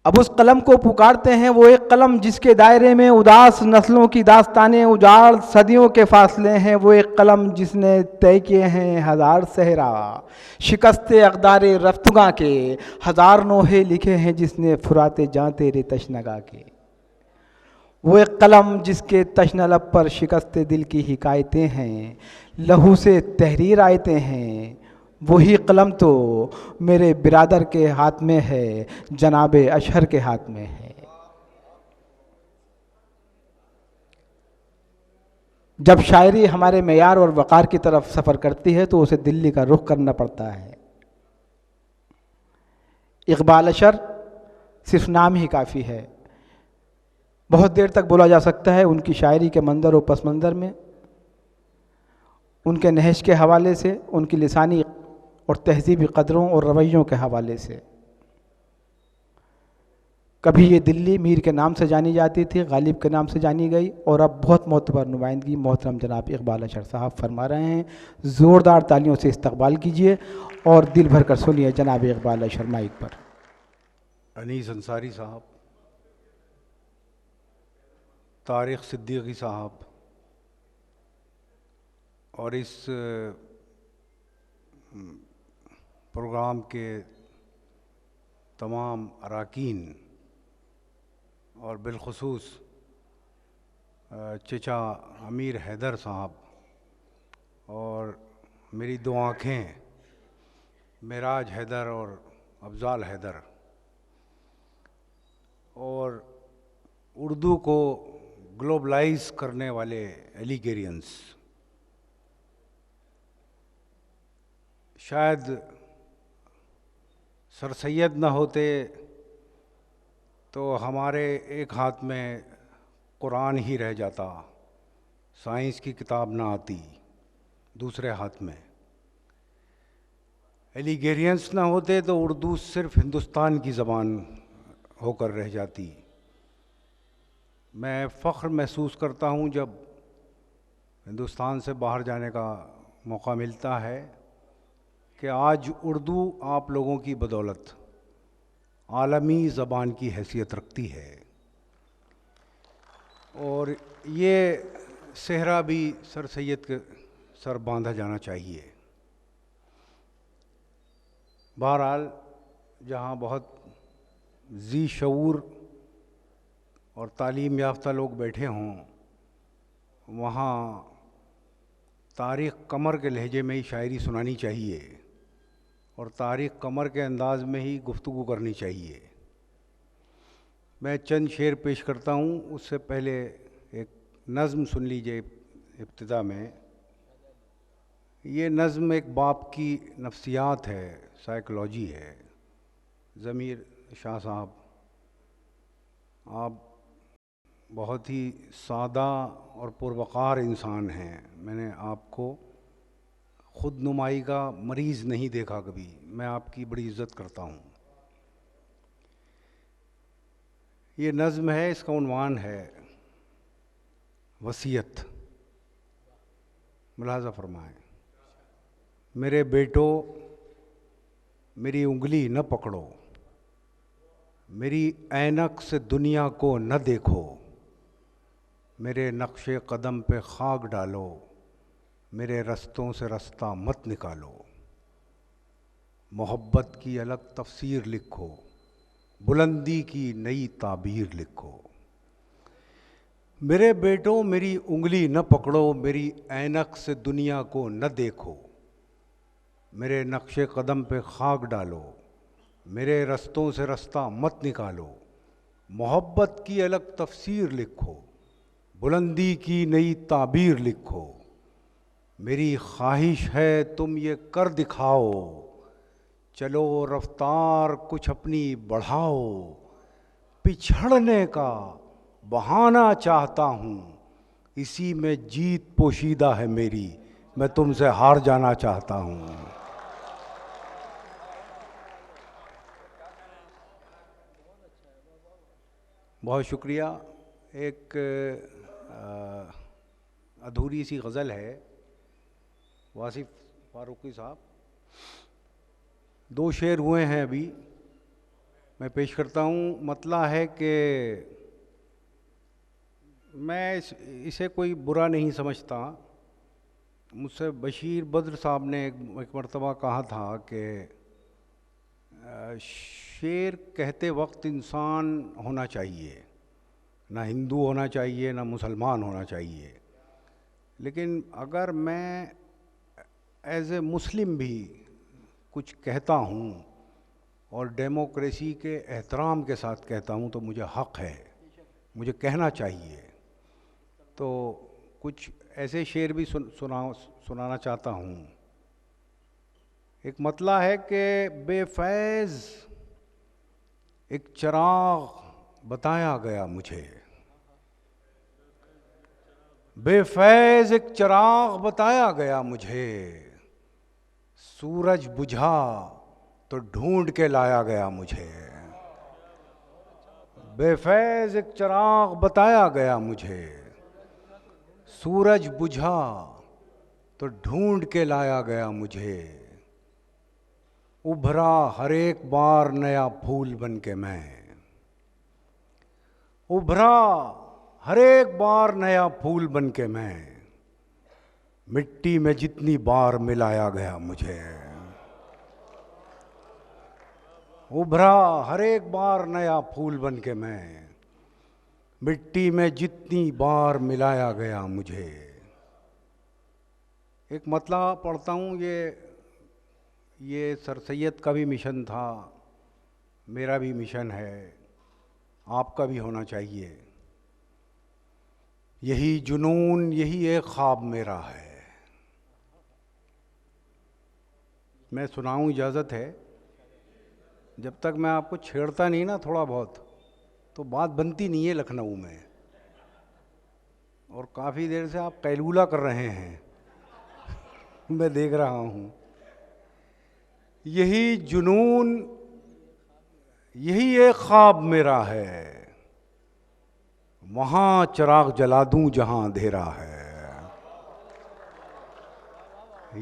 अब उस कलम को पुकारते हैं, वो एक कलम जिसके दायरे में उदास नस्लों की दास्तानें उजाड़ सदियों के फासले हैं, वो एक कलम जिसने तय किए हैं हजार सहरा, शिकस्ते अक़दारे रफ्तगा के हजार नोहे लिखे हैं जिसने फुराते जां तेरे तशनगा के। वो एक कलम जिसके तश्न लब पर शिकस्ते दिल की हिकायतें हैं, लहू से तहरीर आयते हैं, वही कलम तो मेरे बिरादर के हाथ में है, जनाबे अशहर के हाथ में है। जब शायरी हमारे मेयार और वक़ार की तरफ सफ़र करती है तो उसे दिल्ली का रुख करना पड़ता है। इक़बाल अशर सिर्फ नाम ही काफ़ी है, बहुत देर तक बोला जा सकता है उनकी शायरी के मंजर और पस मंज़र में, उनके नहज के हवाले से, उनकी लिसानी और तहजीबी कदरों और रवैयों के हवाले से। कभी ये दिल्ली मीर के नाम से जानी जाती थी, गालिब के नाम से जानी गई, और अब बहुत मोतबर नुमाइंदगी मोहतरम जनाब इक़बाल अशर साहब फरमा रहे हैं। ज़ोरदार तालियों से इस्तकबाल कीजिए और दिल भर कर सुनिए जनाब इक़बाल अशर माइक पर। अनीस अंसारी साहब, तारिक सिद्दीकी साहब और इस प्रोग्राम के तमाम अरकान और बिलखुसूस चचा अमीर हैदर साहब और मेरी दो आँखें मेराज हैदर और अफजाल हैदर, और उर्दू को ग्लोबलाइज करने वाले एलिगेरियंस, शायद सर सैयद न होते तो हमारे एक हाथ में कुरान ही रह जाता, साइंस की किताब ना आती दूसरे हाथ में। एलिगेरियंस ना होते तो उर्दू सिर्फ हिंदुस्तान की ज़बान होकर रह जाती। मैं फ़ख्र महसूस करता हूँ जब हिंदुस्तान से बाहर जाने का मौका मिलता है कि आज उर्दू आप लोगों की बदौलत आलमी ज़बान की हैसियत रखती है, और ये सेहरा भी सर सैयद के सर बांधा जाना चाहिए। बहरहाल, जहाँ बहुत जी शऊर और तालीम याफ्ता लोग बैठे हों, वहाँ तारिक कमर के लहजे में ही शायरी सुनानी चाहिए और तारिक कमर के अंदाज़ में ही गुफ्तगू करनी चाहिए। मैं चंद शेर पेश करता हूँ, उससे पहले एक नज़्म सुन लीजिए। इब्तिदा में ये नज़्म एक बाप की नफ्सियात है, साइकोलॉजी है। ज़मीर शाह साहब, आप बहुत ही सादा और पुरवक़ार इंसान हैं। मैंने आपको खुद नुमाई का मरीज़ नहीं देखा कभी, मैं आपकी बड़ी इज़्ज़त करता हूँ। ये नज़्म है, इसका उन्वान है वसीयत। मुलाज़ा फरमाएं। मेरे बेटो मेरी उंगली न पकड़ो, मेरी ऐनक से दुनिया को न देखो, मेरे नक्शे कदम पे खाक डालो, मेरे रस्तों से रास्ता मत निकालो, मोहब्बत की अलग तफसीर लिखो, बुलंदी की नई ताबीर लिखो। मेरे बेटो मेरी उंगली न पकड़ो, मेरी ऐनक से दुनिया को न देखो, मेरे नक्शे कदम पे खाक डालो, मेरे रस्तों से रास्ता मत निकालो, मोहब्बत की अलग तफसीर लिखो, बुलंदी की नई ताबीर लिखो। मेरी ख्वाहिश है तुम ये कर दिखाओ, चलो रफ्तार कुछ अपनी बढ़ाओ, पिछड़ने का बहाना चाहता हूँ, इसी में जीत पोशीदा है मेरी, मैं तुमसे हार जाना चाहता हूँ। बहुत शुक्रिया। एक अधूरी सी गज़ल है, वासिफ फारूकी साहब। 2 शेर हुए हैं अभी, मैं पेश करता हूँ। मतला है कि मैं इसे कोई बुरा नहीं समझता। मुझसे बशीर बद्र साहब ने एक मरतबा कहा था कि शेर कहते वक्त इंसान होना चाहिए, ना हिंदू होना चाहिए ना मुसलमान होना चाहिए। लेकिन अगर मैं एज ए मुस्लिम भी कुछ कहता हूँ और डेमोक्रेसी के एहतराम के साथ कहता हूँ तो मुझे हक़ है, मुझे कहना चाहिए। तो कुछ ऐसे शेर भी सुनाना चाहता हूँ। एक मतला है कि बेफैज़ एक चिराग बताया गया मुझे, बेफैज़ एक चिराग बताया गया मुझे, सूरज बुझा तो ढूंढ के लाया गया मुझे। बेफैज़ एक चिराग बताया गया मुझे, सूरज बुझा तो ढूंढ के लाया गया मुझे। उभरा हर एक बार नया फूल बन के मैं, उभरा हर एक बार नया फूल बन के मैं, मिट्टी में जितनी बार मिलाया गया मुझे। उभरा हर एक बार नया फूल बन के मैं, मिट्टी में जितनी बार मिलाया गया मुझे। एक मतला पढ़ता हूँ। ये सर सैयद का भी मिशन था, मेरा भी मिशन है, आपका भी होना चाहिए। यही जुनून यही एक ख्वाब मेरा है। मैं सुनाऊं, इजाज़त है? जब तक मैं आपको छेड़ता नहीं ना थोड़ा बहुत, तो बात बनती नहीं है लखनऊ में। और काफ़ी देर से आप कैलूला कर रहे हैं मैं देख रहा हूँ। यही जुनून यही एक ख्वाब मेरा है, वहाँ चिराग जला दूं जहाँ अंधेरा है।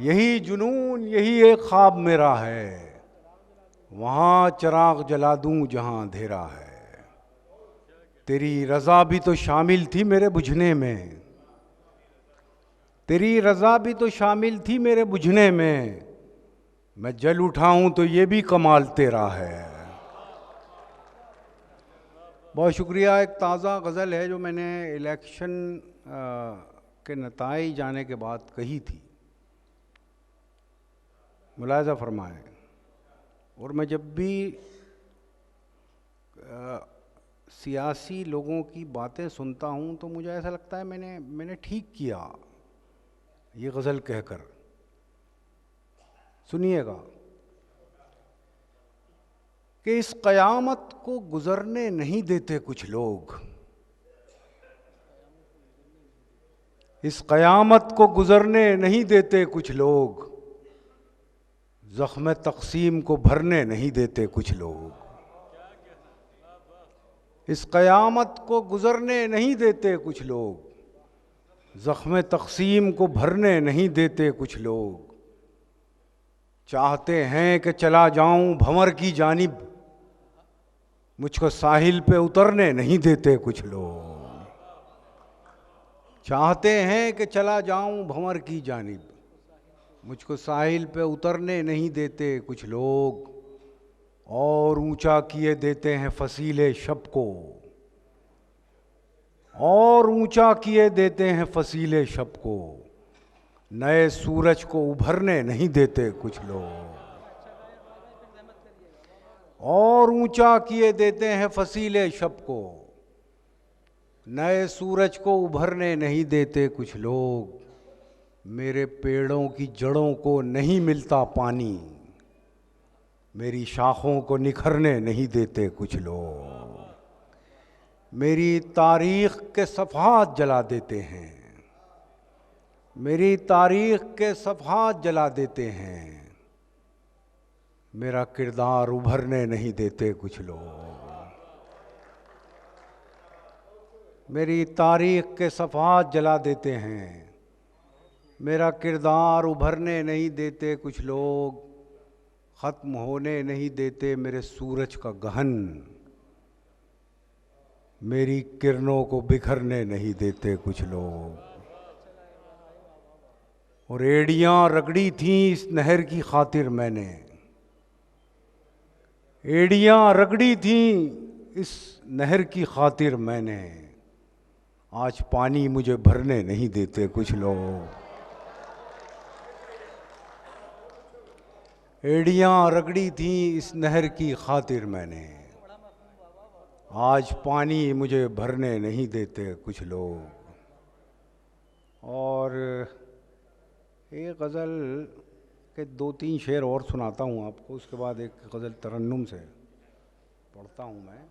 यही जुनून यही एक ख्वाब मेरा है, वहाँ चिराग जला दूं जहाँ अंधेरा है। तेरी रज़ा भी तो शामिल थी मेरे बुझने में, तेरी रज़ा भी तो शामिल थी मेरे बुझने में, मैं जल उठाऊं तो ये भी कमाल तेरा है। बहुत शुक्रिया। एक ताज़ा गज़ल है जो मैंने इलेक्शन के नताइज जाने के बाद कही थी, मुलाहिज़ा फरमाएं। और मैं जब भी सियासी लोगों की बातें सुनता हूँ तो मुझे ऐसा लगता है मैंने ठीक किया ये गज़ल कहकर। सुनिएगा कि इस क़यामत को गुज़रने नहीं देते कुछ लोग, इस क़यामत को गुज़रने नहीं देते कुछ लोग, ज़ख्म तक़सीम को भरने नहीं देते कुछ लोग। इस क़यामत को गुज़रने नहीं देते कुछ लोग, ज़ख्म तक़सीम को भरने नहीं देते कुछ लोग। चाहते हैं कि चला जाऊं भंवर की जानिब, मुझको साहिल पे उतरने नहीं देते कुछ लोग। चाहते हैं कि चला जाऊं भंवर की जानिब, मुझको साहिल पे उतरने नहीं देते कुछ लोग। और ऊंचा किए देते हैं फसीले शब को, और ऊंचा किए देते हैं फसीले शब को, नए सूरज को उभरने नहीं देते कुछ लोग। और ऊंचा किए देते हैं फसीले शब को, नए सूरज को उभरने नहीं देते कुछ लोग। मेरे पेड़ों की जड़ों को नहीं मिलता पानी, मेरी शाखों को निखरने नहीं देते कुछ लोग। मेरी तारीख के सफ़हात जला देते हैं, मेरी तारीख के सफ़हात जला देते हैं, मेरा किरदार उभरने नहीं देते कुछ लोग। मेरी तारीख के सफ़हात जला देते हैं, मेरा किरदार उभरने नहीं देते कुछ लोग। ख़त्म होने नहीं देते मेरे सूरज का गहन, मेरी किरणों को बिखरने नहीं देते कुछ लोग। और एड़ियाँ रगड़ी थीं इस नहर की खातिर मैंने, एड़ियाँ रगड़ी थीं इस नहर की खातिर मैंने, आज पानी मुझे भरने नहीं देते कुछ लोग। एड़ियाँ रगड़ी थीं इस नहर की खातिर मैंने, आज पानी मुझे भरने नहीं देते कुछ लोग। और एक गज़ल के 2-3 शेर और सुनाता हूँ आपको, उसके बाद एक गज़ल तरन्नुम से पढ़ता हूँ मैं।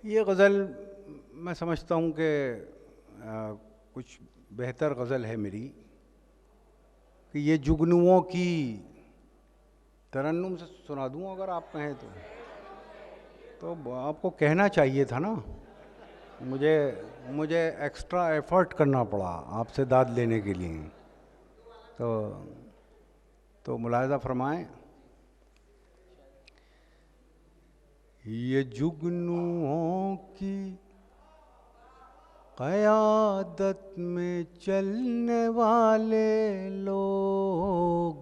ये गज़ल मैं समझता हूँ कि कुछ बेहतर गज़ल है मेरी, कि ये जुगनुओं की तरन्नुम से सुना दूँ अगर आप कहें तो आपको कहना चाहिए था ना, मुझे एक्स्ट्रा एफर्ट करना पड़ा आपसे दाद लेने के लिए। तो मुलाहिज़ा फरमाएं। ये जुगनुओं की क़यादत में चलने वाले लोग,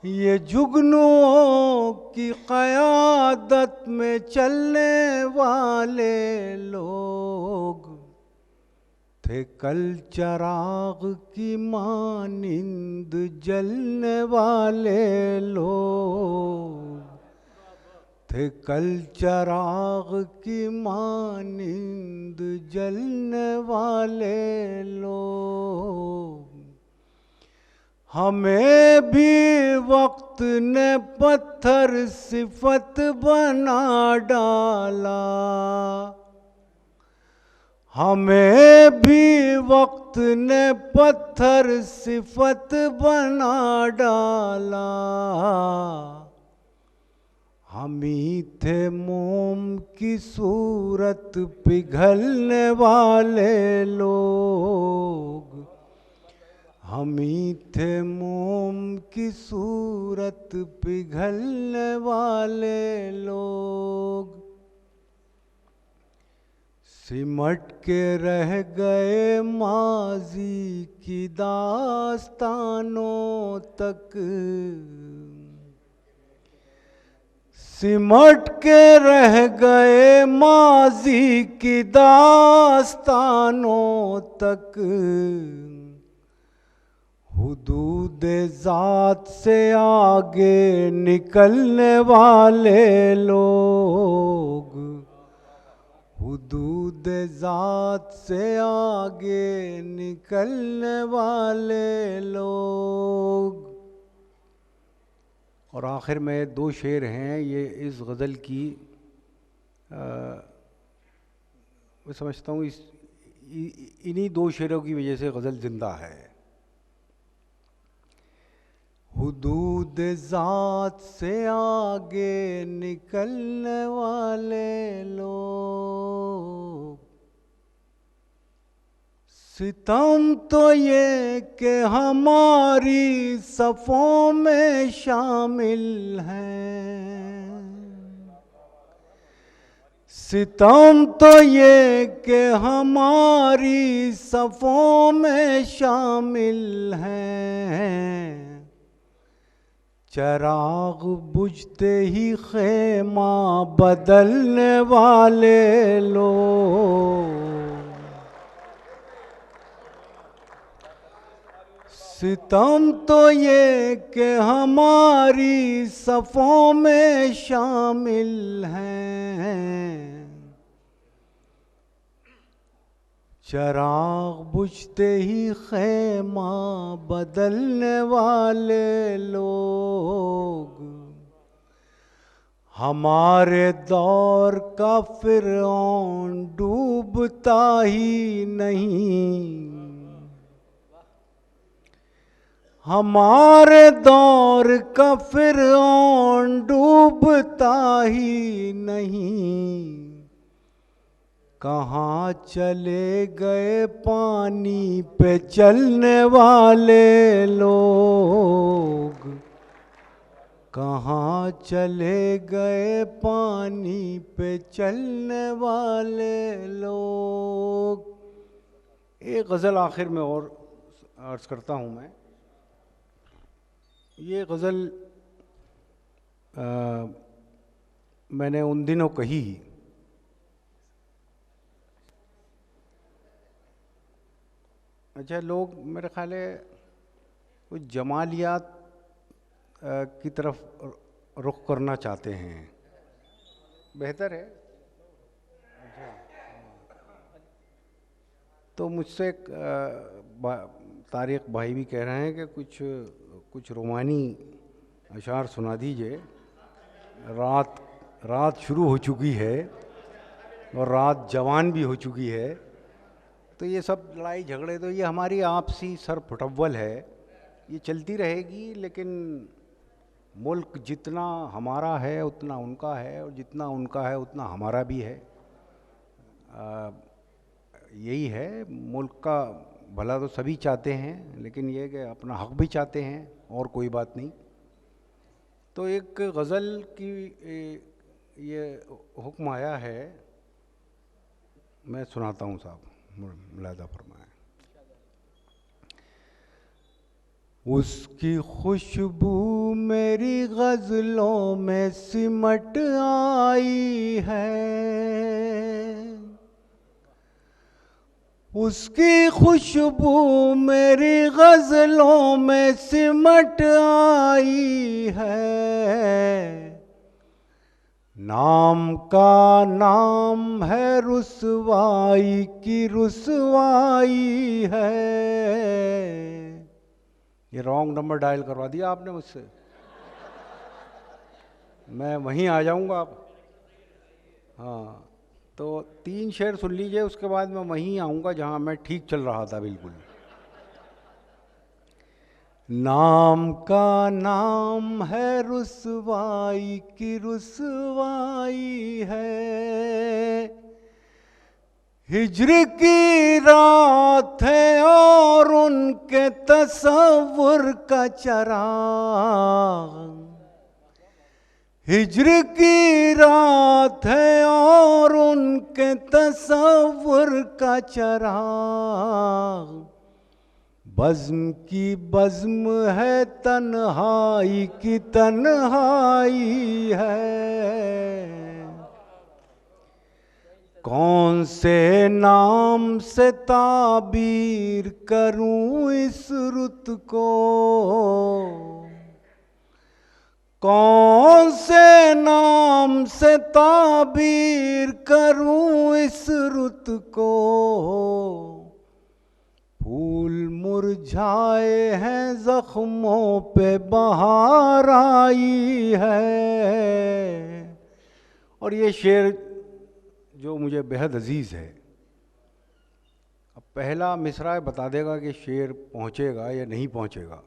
ये जुगनुओं की क़यादत में चलने वाले लोग थे कल चराग की मानिंद जलने वाले लोग, थे कल चराग की मानिंद जलने वाले लोग। हमें भी वक्त ने पत्थर सिफत बना डाला, हमें भी वक्त ने पत्थर सिफत बना डाला। हम ही थे मोम की सूरत पिघलने वाले लोग, हम ही थे मोम की सूरत पिघलने वाले लोग। सिमट के रह गए माजी की दास्तानों तक, सिमट के रह गए माजी की दास्तानों तक। हुदूद ज़ात से आगे निकलने वाले लोग, हुदूद ज़ात से आगे निकलने वाले लोग। और आखिर में 2 शेर हैं, ये इस गज़ल की मैं समझता हूँ इन्हीं 2 शेरों की वजह से गज़ल ज़िंदा है। हुदूद ज़ात से आगे निकलने वाले लोग, सितम तो ये कि हमारी सफ़ों में शामिल हैं, सितम तो ये कि हमारी सफ़ों में शामिल हैं। चराग बुझते ही खेमा बदलने वाले लोग, सितम तो ये कि हमारी सफ़ों में शामिल हैं। चराग बुझते ही खेमा बदलने वाले लोग, हमारे दौर का फिरौन डूबता ही नहीं, हमारे दौर का फिरौन डूबता ही नहीं। कहाँ चले गए पानी पे चलने वाले लोग, कहाँ चले गए पानी पे चलने वाले लोग। एक गज़ल आखिर में और अर्ज़ करता हूँ मैं। ये गज़ल मैंने उन दिनों कही, अच्छा लोग मेरे ख्याल है कुछ जमालियात की तरफ रुख करना चाहते हैं, बेहतर है। अच्छा, तो मुझसे एक तारिक भाई भी कह रहे हैं कि कुछ रोमानी अशार सुना दीजिए। रात शुरू हो चुकी है और रात जवान भी हो चुकी है, तो ये सब लड़ाई झगड़े तो ये हमारी आपसी सर फुटव्वल है, ये चलती रहेगी। लेकिन मुल्क जितना हमारा है उतना उनका है, और जितना उनका है उतना हमारा भी है। यही है, मुल्क का भला तो सभी चाहते हैं, लेकिन ये कि अपना हक भी चाहते हैं, और कोई बात नहीं। तो एक गज़ल की ये हुक्म आया है, मैं सुनाता हूँ साहब, मुलाज़ा फरमाएं। उसकी खुशबू मेरी गज़लों में सिमट आई है, उसकी खुशबू मेरी गज़लों में सिमट आई है। नाम का नाम है रुसवाई की रुसवाई है। ये रॉन्ग नंबर डायल करवा दिया आपने मुझसे, मैं वहीं आ जाऊंगा आप। हाँ, तो 3 शेर सुन लीजिए, उसके बाद मैं वहीं आऊंगा जहां मैं ठीक चल रहा था बिल्कुल। नाम का नाम है रुसवाई की रुसवाई है, हिज्र की रात है और उनके तसव्वुर का चराग, हिज्र की रात है और उनके तसव्वुर का चराग। बज़्म की बज़्म है, तन्हाई की तन्हाई है। कौन से नाम से ताबीर करूं इस रुत को, कौन से नाम से ताबीर करूं इस रुत को। फूल मुरझाए हैं, जख्मों पे बहार आई है। और ये शेर जो मुझे बेहद अजीज़ है, अब पहला मिसरा बता देगा कि शेर पहुँचेगा या नहीं पहुँचेगा।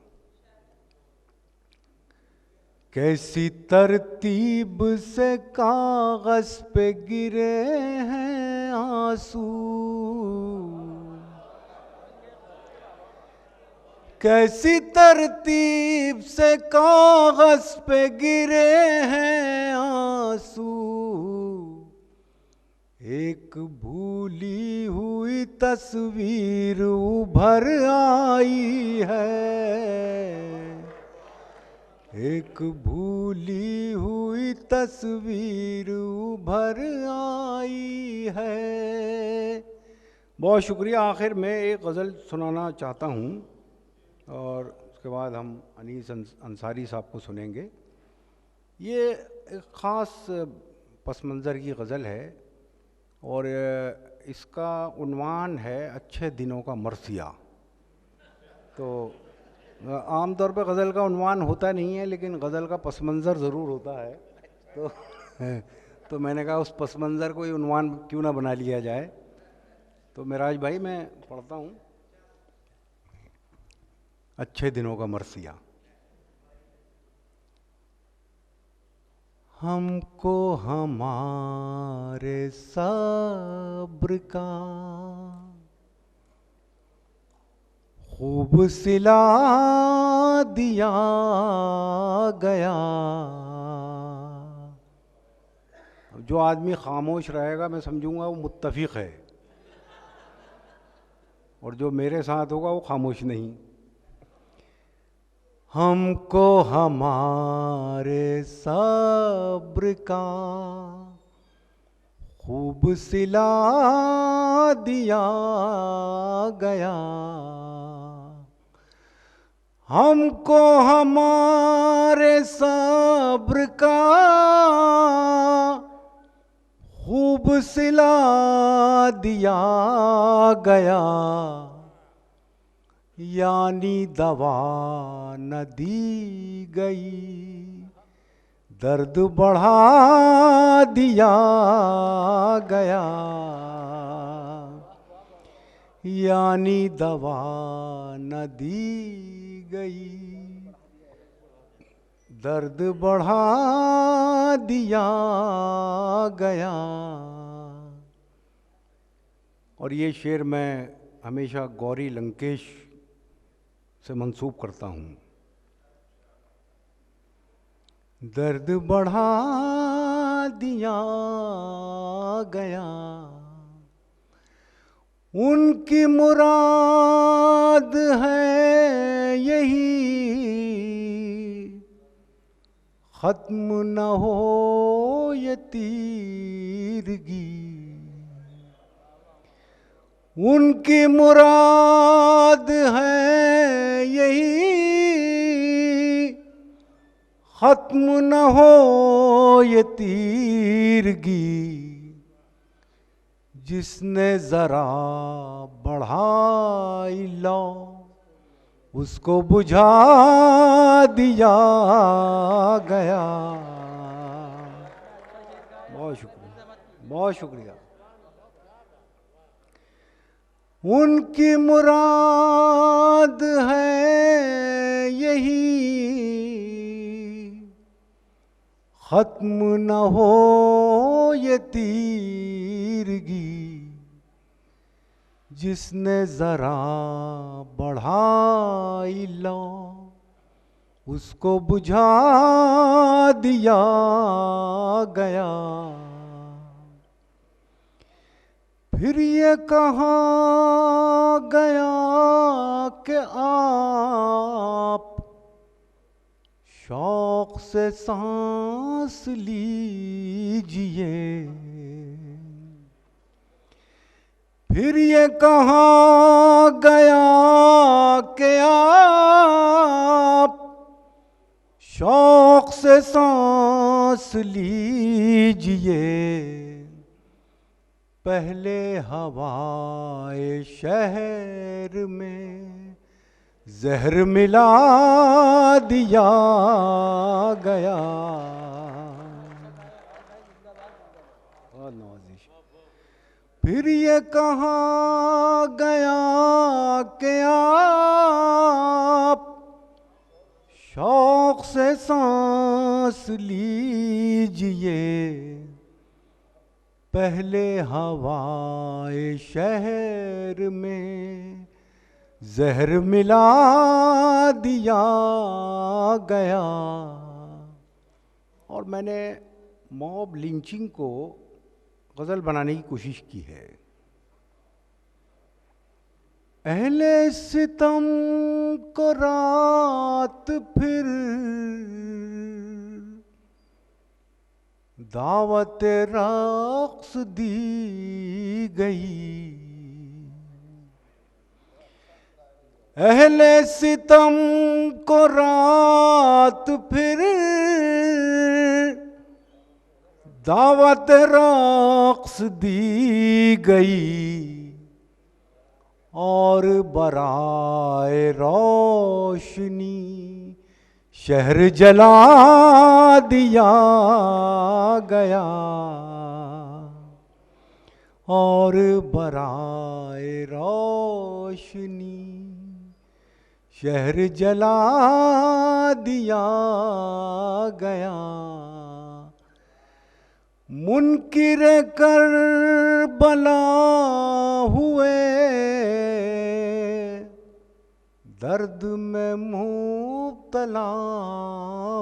कैसी तरतीब से कागज़ पे गिरे हैं आंसू, कैसी तरतीब से कागज़ पे गिरे हैं आंसू। एक भूली हुई तस्वीर उभर आई है, एक भूली हुई तस्वीर उभर आई है। बहुत शुक्रिया। आखिर में एक गज़ल सुनाना चाहता हूँ और उसके बाद हम अनीस अंसारी साहब को सुनेंगे। ये एक ख़ास पस मंज़र की गज़ल है और इसका उन्वान है अच्छे दिनों का मरसिया। तो आम तौर पे गज़ल का उन्वान होता नहीं है, लेकिन गज़ल का पस मंज़र ज़रूर होता है। तो मैंने कहा उस पस मंज़र को ही उन्वान क्यों ना बना लिया जाए। तो मेराज भाई मैं पढ़ता हूँ अच्छे दिनों का मरसिया। हमको हमारे सब्र का खूब सिला दिया गया। अब जो आदमी खामोश रहेगा मैं समझूंगा वो मुत्तफिक है, और जो मेरे साथ होगा वो खामोश नहीं। हमको हमारे सब्र का खूब सिला दिया गया। हमको हमारे सब्र का खूब सिला दिया गया, यानी दवा न दी गई, दर्द बढ़ा दिया गया। यानी दवा न दी गई, दर्द बढ़ा दिया गया। और ये शेर मैं हमेशा गौरी लंकेश से मंसूब करता हूँ। दर्द बढ़ा दिया गया, उनकी मुराद है यही, खत्म न हो ये तीरगी। उनकी मुराद है यही, खत्म न हो ये तीरगी। जिसने जरा बढ़ाई लो, उसको बुझा दिया गया। बहुत शुक्रिया, बहुत शुक्रिया। उनकी मुराद है यही, खत्म न हो ये तीरगी। जिसने जरा बढ़ाई लो, उसको बुझा दिया गया। फिर ये कहा गया कि आप शौक से सांस लीजिए। फिर ये कहा गया कि आप शौक से सांस लीजिए। पहले हवाए शहर में जहर मिला दिया गया। फिर ये कहा गया कि आप शौक से सांस लीजिए। पहले हवाए शहर में जहर मिला दिया गया। और मैंने मॉब लिंचिंग को गज़ल बनाने की कोशिश की है। अहले सितम को रात फिर दावत रक्स दी गई। अहले सितम को रात फिर दावत रक्स दी गई। और बराए रोशनी शहर जला दिया गया। और बराए रोशनी शहर जला दिया गया। मुनकिर करबला हुए, दर्द में मुब्तला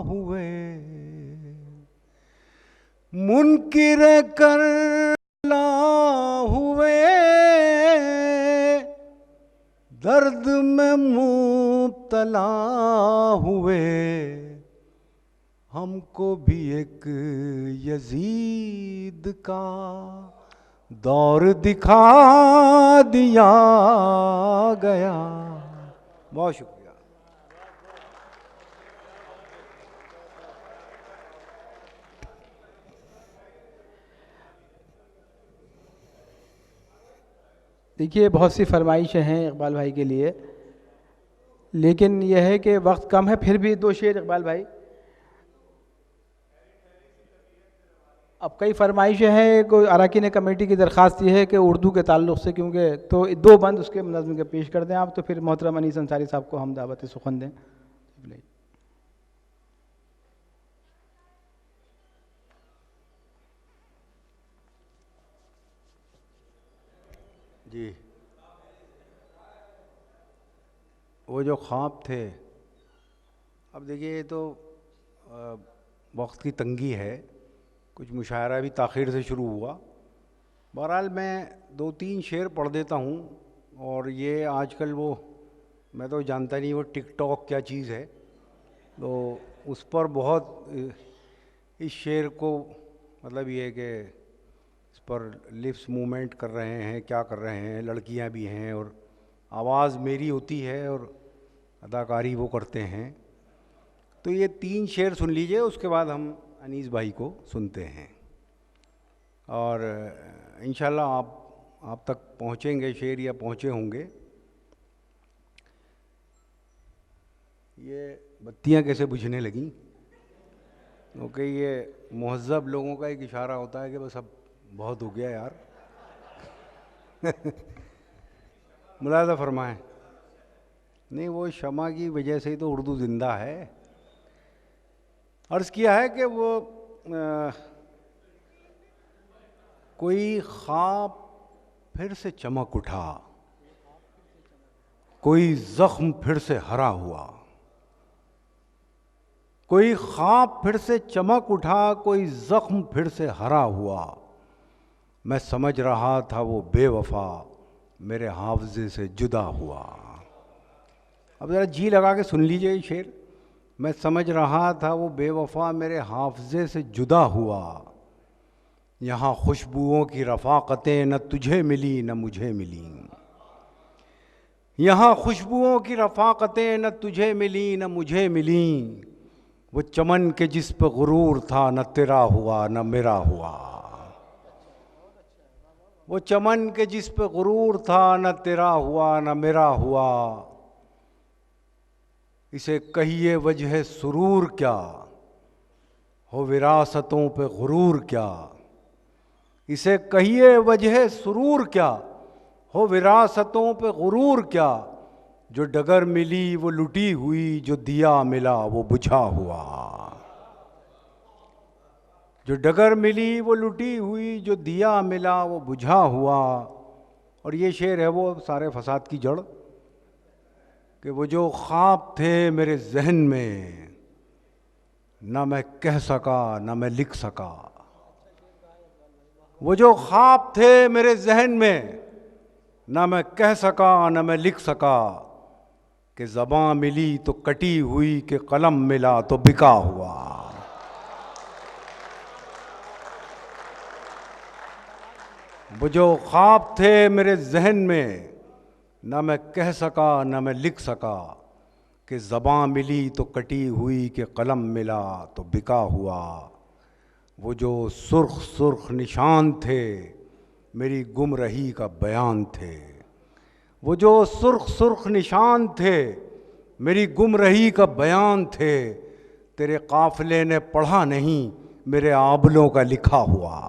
हुए। मुनकिर करबला हुए, दर्द में मुब्तला हुए। हमको भी एक यजीद का दौर दिखा दिया गया। बहुत शुक्रिया। देखिए, बहुत सी फरमाइशें हैं इकबाल भाई के लिए, लेकिन यह है कि वक्त कम है। फिर भी दो शेर इकबाल भाई। अब कई फरमाइशें हैं। कोई अरकान कमेटी की दरख्वास्त ये है कि उर्दू के ताल्लुक़ से, क्योंकि तो दो बंद उसके नज़्म के पेश कर दें आप, तो फिर मोहतरम अनीस अंसारी साहब को हम दावत सुखन दें। जी, वो जो ख्वाब थे, अब देखिए ये तो वक्त की तंगी है, कुछ मुशायरा भी ताख़ीर से शुरू हुआ। बहरहाल मैं दो तीन शेर पढ़ देता हूँ। और ये आजकल वो, मैं तो जानता नहीं वो टिकटॉक क्या चीज़ है, तो उस पर बहुत इस शेर को मतलब ये कि इस पर लिप्स मूवमेंट कर रहे हैं, क्या कर रहे हैं, लड़कियां भी हैं और आवाज़ मेरी होती है और अदाकारी वो करते हैं। तो ये तीन शेर सुन लीजिए, उसके बाद हम अनीस भाई को सुनते हैं और इंशाल्लाह आप तक पहुँचेंगे शेर, या पहुँचे होंगे। ये बत्तियाँ कैसे बुझने लगीं, क्योंकि ये मुहज़्ज़ब लोगों का एक इशारा होता है कि बस अब बहुत हो गया यार। मुलाज़ा फरमाएं। नहीं, वो शमा की वजह से ही तो उर्दू ज़िंदा है। अर्ज़ किया है कि वो कोई ख्वाब फिर से चमक उठा, कोई ज़ख्म फिर से हरा हुआ। कोई ख्वाब फिर से चमक उठा, कोई ज़ख्म फिर से हरा हुआ। मैं समझ रहा था वो बेवफा मेरे हाफ़ज़े से जुदा हुआ। अब ज़रा जी लगा के सुन लीजिए ये शेर। मैं समझ रहा था वो बेवफा मेरे हाफ़ज़े से जुदा हुआ। यहाँ खुशबुओं की रफ़ाक़तें न तुझे मिली न मुझे मिली। यहाँ खुशबुओं की रफ़ाक़तें न तुझे मिली न मुझे मिली। वो चमन के जिस पे गुरूर था न तेरा हुआ न मेरा हुआ। वो चमन के जिस पे गुरूर था न तेरा हुआ न मेरा हुआ। इसे कहिए वजह सुरूर क्या, हो विरासतों पे गुरूर क्या। इसे कहिए वजह सुरूर क्या, हो विरासतों पे गुरूर क्या। जो डगर मिली वो लुटी हुई, जो दिया मिला वो बुझा हुआ। जो डगर मिली वो लुटी हुई, जो दिया मिला वो बुझा हुआ। और ये शेर है वो सारे फसाद की जड़, कि वो जो ख्वाब थे मेरे जहन में, ना मैं कह सका ना मैं लिख सका। वो जो ख्वाब थे मेरे जहन में, ना मैं कह सका ना मैं लिख सका। कि ज़बां मिली तो कटी हुई, कि कलम मिला तो बिका हुआ। वो जो ख्वाब थे मेरे जहन में, ना मैं कह सका ना मैं लिख सका। कि ज़बां मिली तो कटी हुई, कि कलम मिला तो बिका हुआ। वो जो सुर्ख सुर्ख निशान थे मेरी गुमरही का बयान थे। वो जो सुर्ख सुर्ख निशान थे मेरी गुमरही का बयान थे। तेरे काफ़िले ने पढ़ा नहीं मेरे आबलों का लिखा हुआ।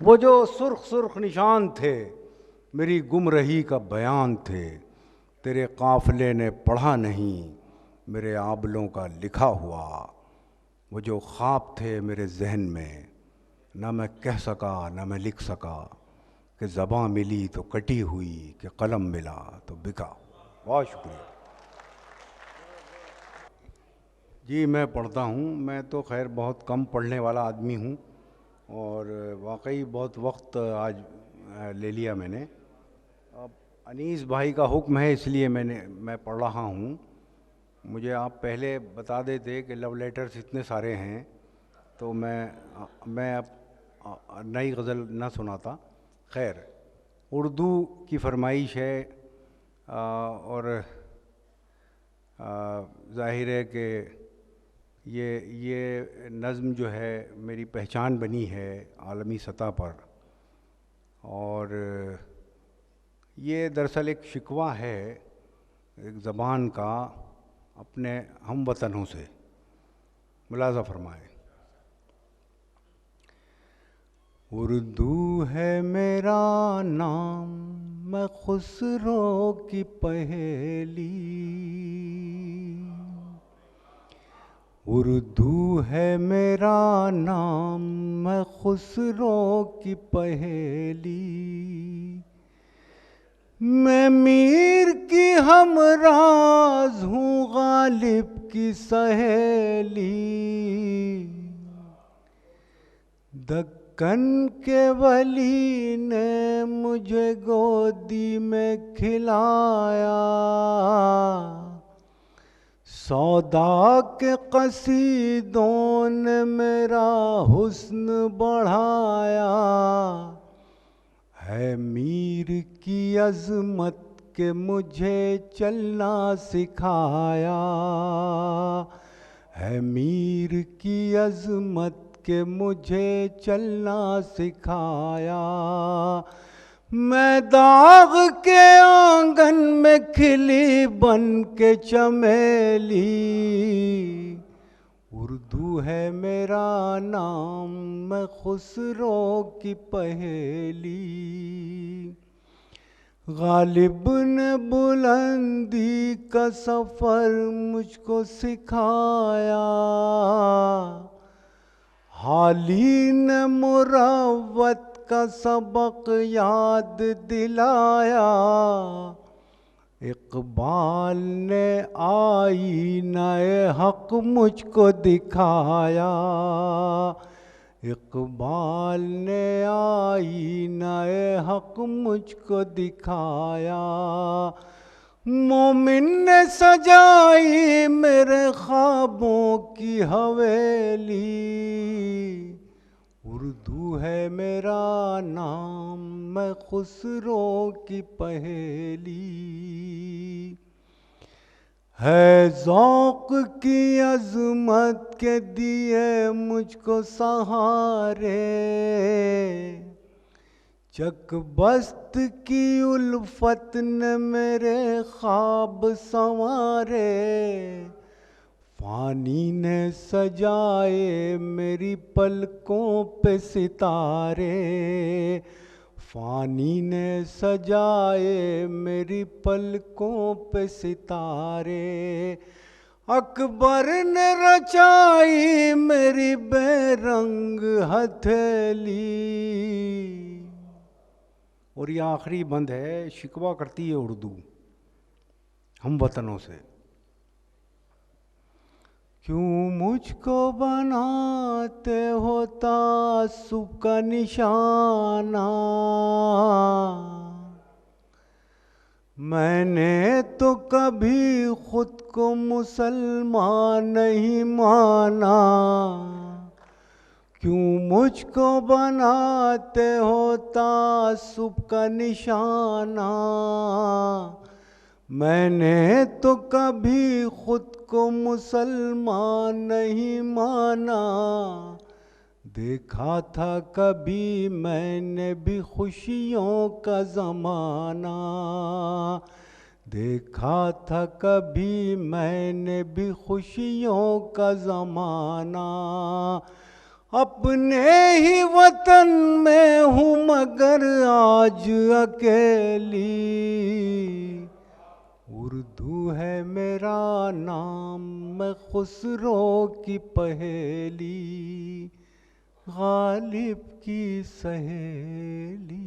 वो जो सुर्ख सुर्ख निशान थे मेरी गुमरही का बयान थे। तेरे काफ़िले ने पढ़ा नहीं मेरे आबलों का लिखा हुआ। वो जो ख्वाब थे मेरे जहन में, ना मैं कह सका ना मैं लिख सका, कि ज़बां मिली तो कटी हुई, कि कलम मिला तो बिका। बहुत शुक्रिया जी। मैं पढ़ता हूँ। मैं तो खैर बहुत कम पढ़ने वाला आदमी हूँ, और वाकई बहुत वक्त आज ले लिया मैंने। अब अनीस भाई का हुक्म है, इसलिए मैं पढ़ रहा हूँ। मुझे आप पहले बता देते कि लव लेटर्स इतने सारे हैं तो मैं अब नई गज़ल ना सुनाता। खैर, उर्दू की फरमाइश है, और ज़ाहिर है कि ये नज़्म जो है मेरी पहचान बनी है आलमी सतह पर, और ये दरअसल एक शिकवा है एक ज़बान का अपने हम वतनों से। मुलाज़ा फरमाए। उर्दू है मेरा नाम, मैं खुसरो की पहेली। उर्दू है मेरा नाम, मैं खुसरो की पहेली। मैं मीर की हमराज हूँ, गालिब की सहेली। दक्कन के वली ने मुझे गोदी में खिलाया, सौदा के कसीदों ने मेरा हुस्न बढ़ाया। है मीर की अज़मत के मुझे चलना सिखाया, है मीर की अज़मत के मुझे चलना सिखाया। मैं दाग के आंगन में खिली बन के चमेली। उर्दू है मेरा नाम, मैं खुसरो की पहेली। गालिब ने बुलंदी का सफ़र मुझको सिखाया, हाली ने मुरव्वत का सबक याद दिलाया। इक़बाल ने आईना-ए हक़ मुझको दिखाया, इक़बाल ने आईना-ए हक़ मुझको दिखाया। मोमिन ने सजाई मेरे ख्वाबों की हवेली। उर्दू है मेरा नाम, मैं खुसरो की पहेली। है ज़ौक़ की अज़मत के दिए मुझको सहारे, चकबस्त की उल्फत ने मेरे ख्वाब संवारे। फ़ानी ने सजाए मेरी पलकों पे सितारे, फ़ानी ने सजाए मेरी पलकों पे सितारे। अकबर ने रचाई मेरी बेरंग हथेली। और ये आखिरी बंद है, शिकवा करती है उर्दू हम वतनों से। क्यों मुझको बनाते हो तासुब का निशाना, मैंने तो कभी खुद को मुसलमान नहीं माना। क्यों मुझको बनाते हो तासुब का निशाना, मैंने तो कभी खुद को मुसलमान नहीं माना। देखा था कभी मैंने भी खुशियों का ज़माना, देखा था कभी मैंने भी खुशियों का ज़माना। अपने ही वतन में हूँ मगर आज अकेली। उर्दू है मेरा नाम, मैं खुसरो की पहेली। गालिब की सहेली।